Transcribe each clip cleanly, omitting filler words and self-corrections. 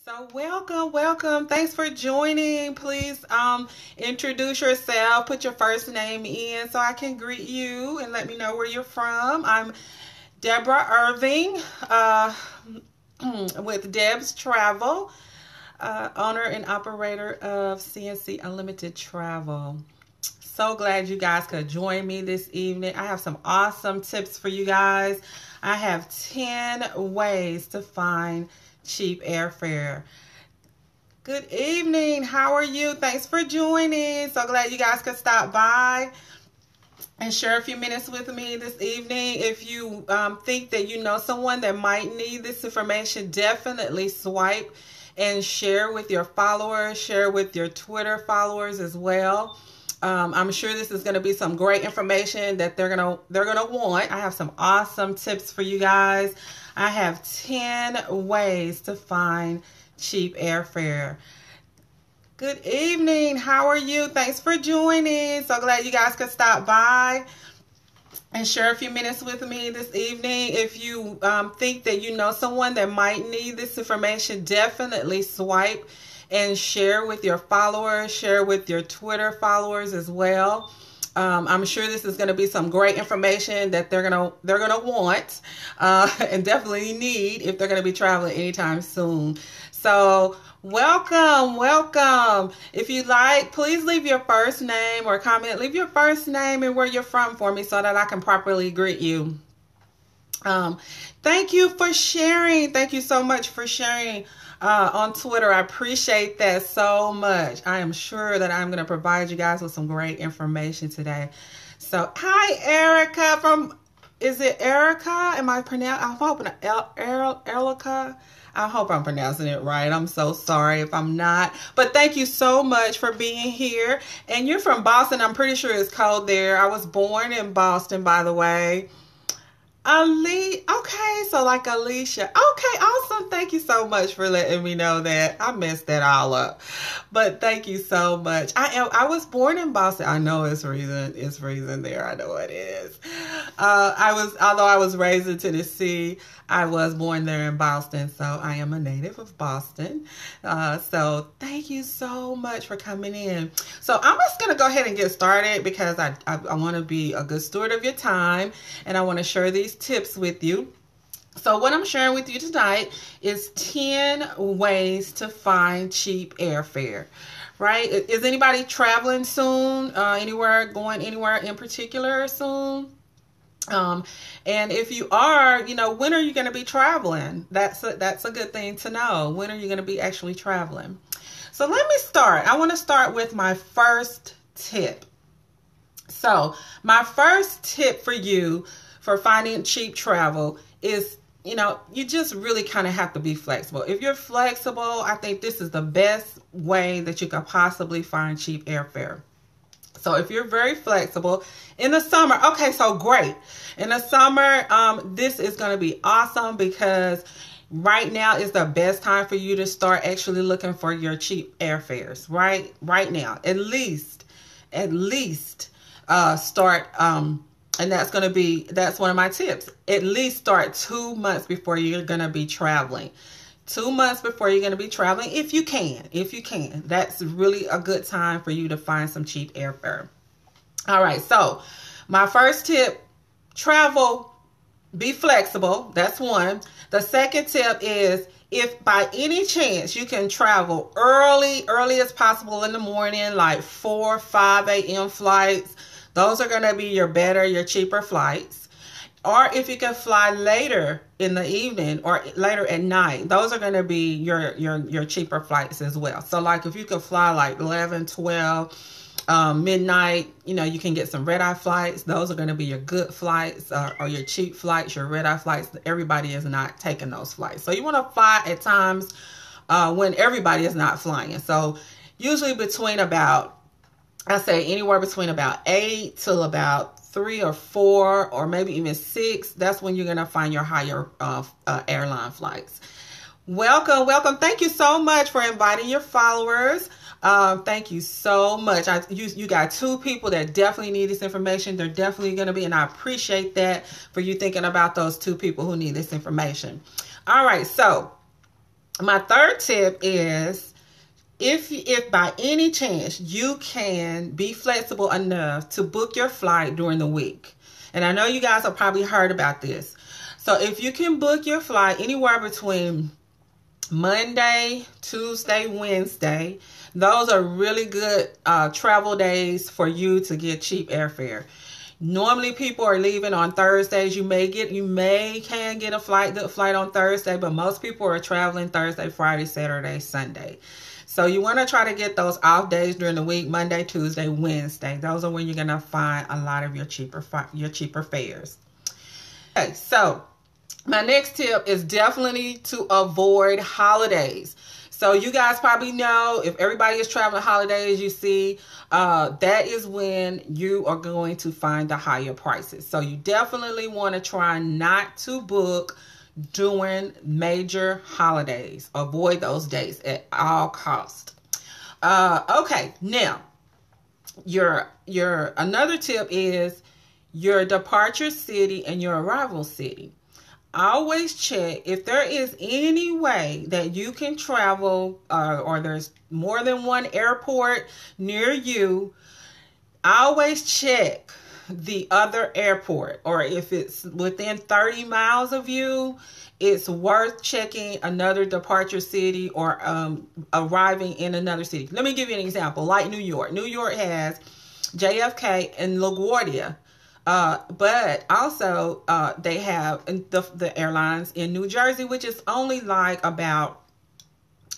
So welcome. Thanks for joining. Please introduce yourself. Put your first name in so I can greet you and let me know where you're from. I'm Deborah Irving with Deb's Travel, owner and operator of CNC Unlimited Travel. So glad you guys could join me this evening. I have some awesome tips for you guys. I have 10 ways to find cheap airfare. Good evening. How are you? Thanks for joining. So glad you guys could stop by and share a few minutes with me this evening. If you think that you know someone that might need this information, definitely swipe and share with your followers, share with your Twitter followers as well. I'm sure this is going to be some great information that they're gonna want. I have some awesome tips for you guys. I have 10 ways to find cheap airfare. Good evening. How are you? Thanks for joining. So glad you guys could stop by and share a few minutes with me this evening. If you think that you know someone that might need this information, definitely swipe and share with your followers, share with your Twitter followers as well. I'm sure this is going to be some great information that they're gonna want and definitely need if they're going to be traveling anytime soon. So welcome. If you like, please leave your first name or comment. Leave your first name and where you're from for me so that I can properly greet you. Thank you for sharing. Thank you so much for sharing on Twitter. I appreciate that so much. I am sure that I'm going to provide you guys with some great information today. So, hi, Erica is it Erica? Am I pronouncing? I'm hoping Erica. I hope I'm pronouncing it right. I'm so sorry if I'm not. But thank you so much for being here. And you're from Boston. I'm pretty sure it's cold there. I was born in Boston, by the way. Okay, so like Alicia. Okay, awesome. Thank you so much for letting me know that. I messed that all up. But thank you so much. I was born in Boston. I know it's reason there. I know it is. Although I was raised in Tennessee, I was born there in Boston, so I am a native of Boston. So thank you so much for coming in. So I'm just gonna go ahead and get started because I want to be a good steward of your time, and I want to share these tips with you. So what I'm sharing with you tonight is 10 ways to find cheap airfare. Right? Is anybody traveling soon? Going anywhere in particular soon? And if you are, when are you going to be traveling? That's a good thing to know. When are you going to be actually traveling? So let me start. I want to start with my first tip. So my first tip for you for finding cheap travel is, you just really kind of have to be flexible. If you're flexible, I think this is the best way that you could possibly find cheap airfare. So if you're very flexible in the summer, okay, so great. In the summer, this is going to be awesome because right now is the best time for you to start actually looking for your cheap airfares, right? Right now, at least start, and that's one of my tips. At least start 2 months before you're going to be traveling. 2 months before you're going to be traveling, if you can. That's really a good time for you to find some cheap airfare. All right, so my first tip, travel, be flexible. That's one. The second tip is if by any chance you can travel early as possible in the morning, like 4 or 5 a.m. flights, those are going to be your cheaper flights. Or if you can fly later in the evening or later at night, those are going to be your cheaper flights as well. So like if you could fly like 11, 12, midnight, you can get some red-eye flights. Those are going to be your good flights or your cheap flights, your red-eye flights. Everybody is not taking those flights. So you want to fly at times when everybody is not flying. So usually anywhere between about 8 till about 3 or 4 or maybe even 6. That's when you're going to find your higher airline flights. Welcome. Thank you so much for inviting your followers. Thank you so much. You got 2 people that definitely need this information. They're definitely going to be, and I appreciate that for you thinking about those 2 people who need this information. All right, so My third tip is, if by any chance you can be flexible enough to book your flight during the week. And I know you guys have probably heard about this. So if you can book your flight anywhere between Monday, Tuesday, Wednesday, those are really good travel days for you to get cheap airfare. Normally people are leaving on Thursdays. You may can get a good flight on Thursday, but most people are traveling Thursday, Friday, Saturday, Sunday. So you want to try to get those off days during the week, Monday, Tuesday, Wednesday. Those are when you're going to find a lot of your cheaper fares. Okay, so my next tip is definitely to avoid holidays. So you guys probably know, if everybody is traveling holidays, you see, that is when you are going to find the higher prices. So you definitely want to try not to book during major holidays. Avoid those days at all costs. Okay, now your another tip is your departure city and your arrival city. Always check if there is any way that you can travel or there's more than one airport near you. Always check the other airport, or if it's within 30 miles of you, it's worth checking another departure city or arriving in another city. Let me give you an example, like New York. New York has JFK and LaGuardia. But also they have the airlines in New Jersey, which is only like about,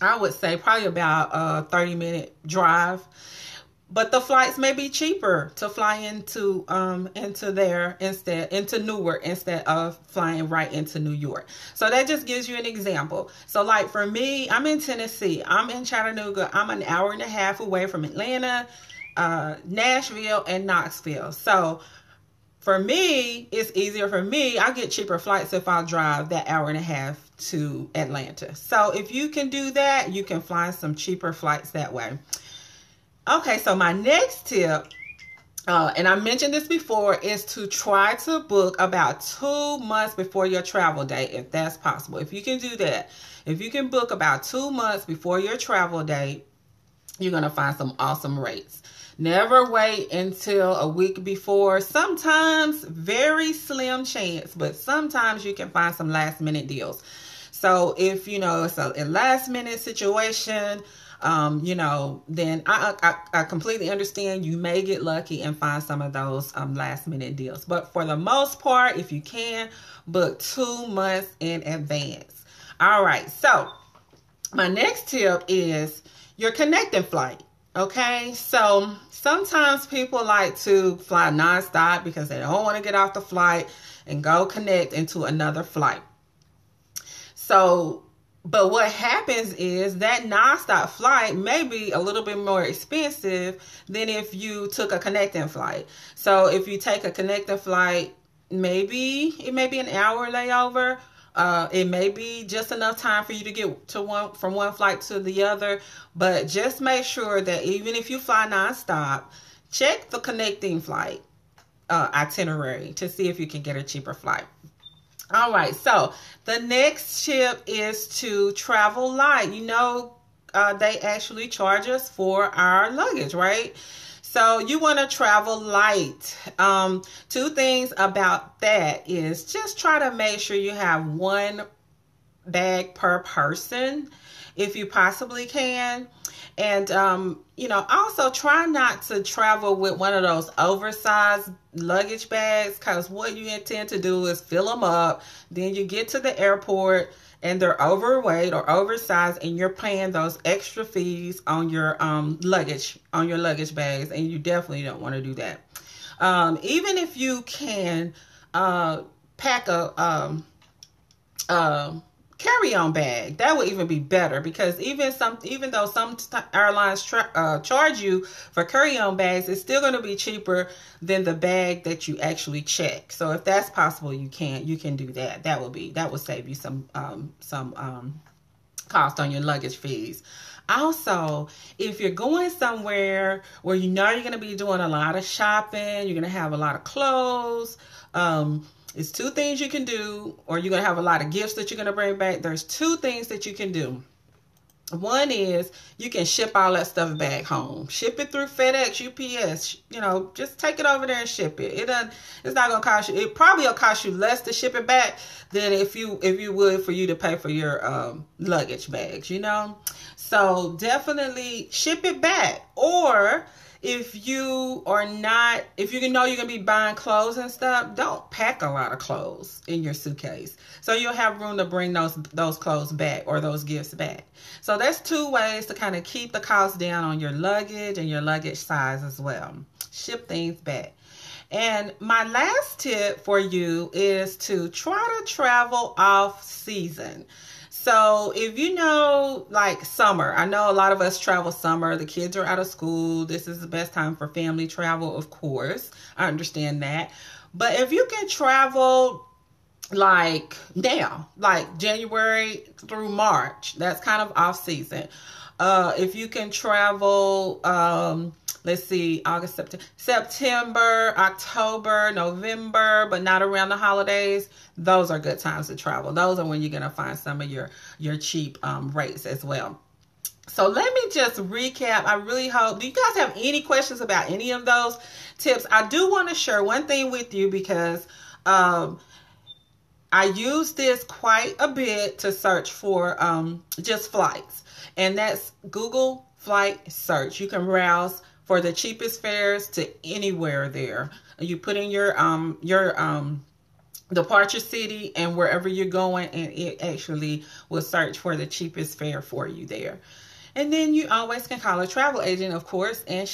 I would say probably about a 30-minute drive. But the flights may be cheaper to fly into Newark instead of flying right into New York. So that just gives you an example. So like for me, I'm in Tennessee. I'm in Chattanooga. I'm an hour and a half away from Atlanta, Nashville, and Knoxville. So for me, it's easier for me. I get cheaper flights if I drive that hour and a half to Atlanta. So if you can do that, you can find some cheaper flights that way. Okay, so my next tip, and I mentioned this before, is to try to book about 2 months before your travel date, if that's possible. If you can do that, if you can book about 2 months before your travel date, you're going to find some awesome rates. Never wait until a week before. Sometimes, very slim chance, but sometimes you can find some last minute deals. So if it's a last minute situation, then I completely understand. You may get lucky and find some of those last minute deals. But for the most part, if you can, book 2 months in advance. All right. So my next tip is your connecting flight. Okay. So sometimes people like to fly nonstop because they don't want to get off the flight and go connect into another flight. So, but what happens is that nonstop flight may be a little bit more expensive than if you took a connecting flight. So if you take a connecting flight, maybe it may be an hour layover. It may be just enough time for you to get to from one flight to the other. But just make sure that even if you fly nonstop, check the connecting flight itinerary to see if you can get a cheaper flight. All right, so the next tip is to travel light. They actually charge us for our luggage, right? So you want to travel light. 2 things about that is just try to make sure you have 1 bag per person if you possibly can. And, also try not to travel with one of those oversized luggage bags, because what you intend to do is fill them up. Then you get to the airport and they're overweight or oversized, and you're paying those extra fees on your luggage bags, and you definitely don't want to do that. Even if you can pack a carry-on bag, that would even be better, because even though some airlines charge you for carry-on bags, it's still going to be cheaper than the bag that you actually check. So if that's possible, you can do that. That will save you some cost on your luggage fees. Also, if you're going somewhere where you're going to be doing a lot of shopping, you're going to have a lot of clothes, it's 2 things you can do, or you're going to have a lot of gifts that you're going to bring back. There's 2 things that you can do. One is you can ship all that stuff back home. Ship it through FedEx, UPS. Just take it over there and ship it. It's not gonna cost you. It probably will cost you less to ship it back than if you would for you to pay for your luggage bags. So definitely ship it back. Or if you know you're gonna be buying clothes and stuff, don't pack a lot of clothes in your suitcase, so you'll have room to bring those clothes back or those gifts back. So that's 2 ways to kind of keep the cost down on your luggage and your luggage size as well. Ship things back. And my last tip for you is to try to travel off season. So if like summer, I know a lot of us travel summer. The kids are out of school. This is the best time for family travel, of course. I understand that. But if you can travel like now, like January through March, that's kind of off season. If you can travel, let's see, August, September, October, November, but not around the holidays, those are good times to travel. Those are when you're going to find some of your cheap rates as well. So let me just recap. I really hope, do you guys have any questions about any of those tips? I do want to share one thing with you because I use this quite a bit to search for just flights. And that's Google Flight Search. You can browse for the cheapest fares to anywhere there. You put in your departure city and wherever you're going, and it actually will search for the cheapest fare for you there. And then you always can call a travel agent, of course, and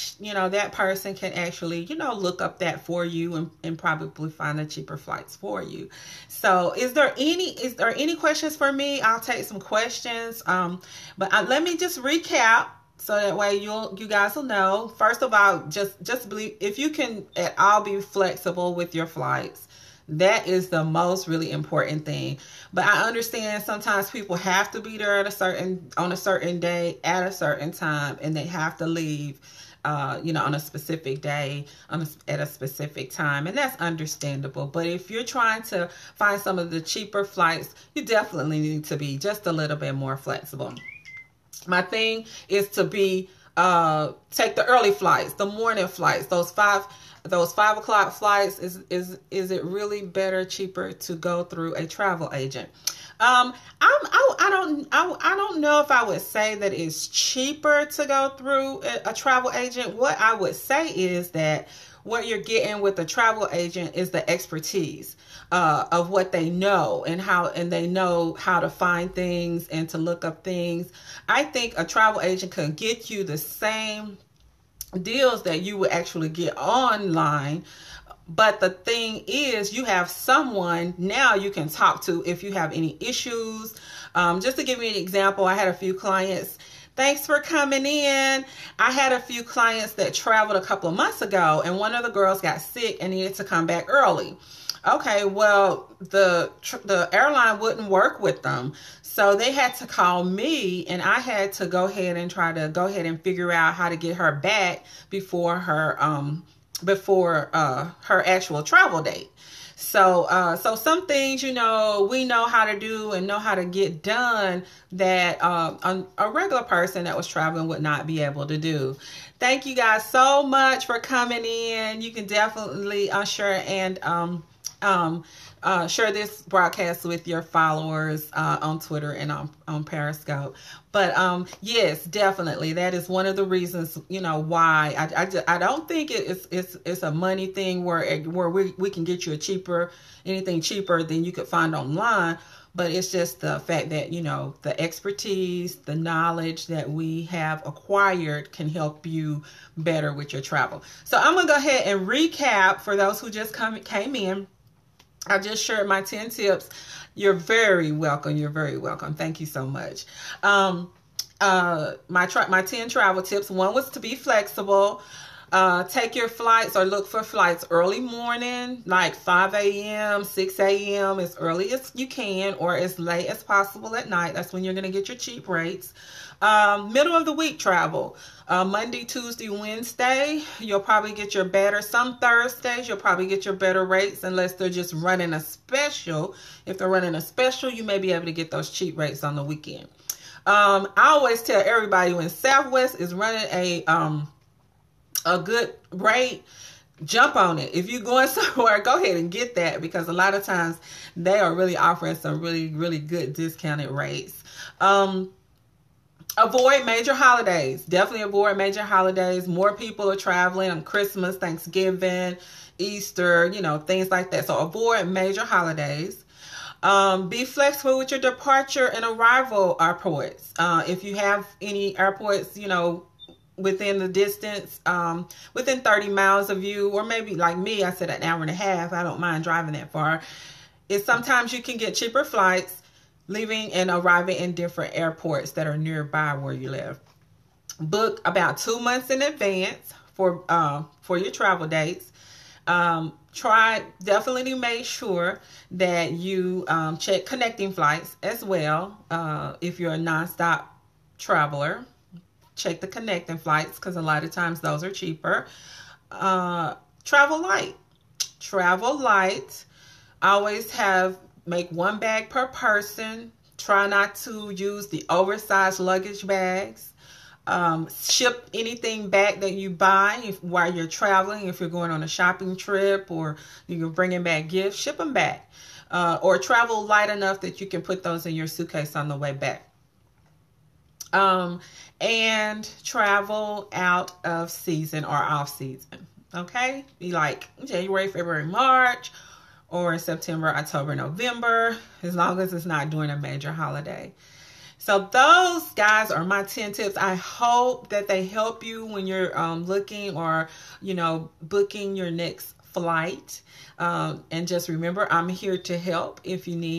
that person can actually look up that for you and probably find the cheaper flights for you. So is there any questions for me? I'll take some questions. But let me just recap so that way you guys will know. First of all, just believe, if you can at all be flexible with your flights, that is the most really important thing. But I understand sometimes people have to be there on a certain day at a certain time, and they have to leave on a specific day at a specific time, and that's understandable. But if you're trying to find some of the cheaper flights, you definitely need to be just a little bit more flexible. My thing is to be take the early flights, the morning flights, those 5 o'clock flights. Is it really better, cheaper to go through a travel agent? I don't know if I would say that it's cheaper to go through a travel agent. What I would say is that what you're getting with a travel agent is the expertise of what they know and they know how to find things and to look up things. I think a travel agent could get you the same deals that you would actually get online. But the thing is, you have someone now you can talk to if you have any issues. Just to give you an example, I had a few clients. Thanks for coming in. I had a few clients that traveled a couple of months ago, and one of the girls got sick and needed to come back early. Okay, well, the airline wouldn't work with them. So they had to call me, and I had to go ahead and figure out how to get her back before her actual travel date. So some things, we know how to do and know how to get done that a regular person that was traveling would not be able to do. Thank you guys so much for coming in. You can definitely share and share this broadcast with your followers on Twitter and on Periscope. But yes, definitely, that is one of the reasons why I don't think it's a money thing where we can get you anything cheaper than you could find online. But it's just the fact that the expertise, the knowledge that we have acquired can help you better with your travel. So I'm gonna go ahead and recap for those who just came in. I just shared my 10 tips. You're very welcome. You're very welcome. Thank you so much. My 10 travel tips. One was to be flexible. Take your flights or look for flights early morning, like 5 a.m., 6 a.m., as early as you can, or as late as possible at night. That's when you're going to get your cheap rates. Middle of the week travel. Monday, Tuesday, Wednesday, you'll probably get your better. Some Thursdays, you'll probably get your better rates unless they're just running a special. If they're running a special, you may be able to get those cheap rates on the weekend. I always tell everybody when Southwest is running a good rate, jump on it. If you're going somewhere, go ahead and get that, because a lot of times they are really offering some really, really good discounted rates. Avoid major holidays. Definitely avoid major holidays. More people are traveling on Christmas, Thanksgiving, Easter, you know, things like that. So avoid major holidays. Be flexible with your departure and arrival airports. If you have any airports, you know, within the distance, within 30 miles of you, or maybe like me, I said an hour and a half. I don't mind driving that far. It's sometimes you can get cheaper flights leaving and arriving in different airports that are nearby where you live. Book about 2 months in advance for your travel dates. Definitely make sure that you check connecting flights as well. If you're a nonstop traveler, check the connecting flights, because a lot of times those are cheaper. Travel light. Always make one bag per person. Try not to use the oversized luggage bags. Ship anything back that you buy while you're traveling. If you're going on a shopping trip or you're bringing back gifts, ship them back. Or travel light enough that you can put those in your suitcase on the way back. And travel out of season or off season. Okay? Be like January, February, March, or September, October, November, as long as it's not during a major holiday. So those, guys, are my 10 tips. I hope that they help you when you're looking or, you know, booking your next flight. And just remember, I'm here to help if you need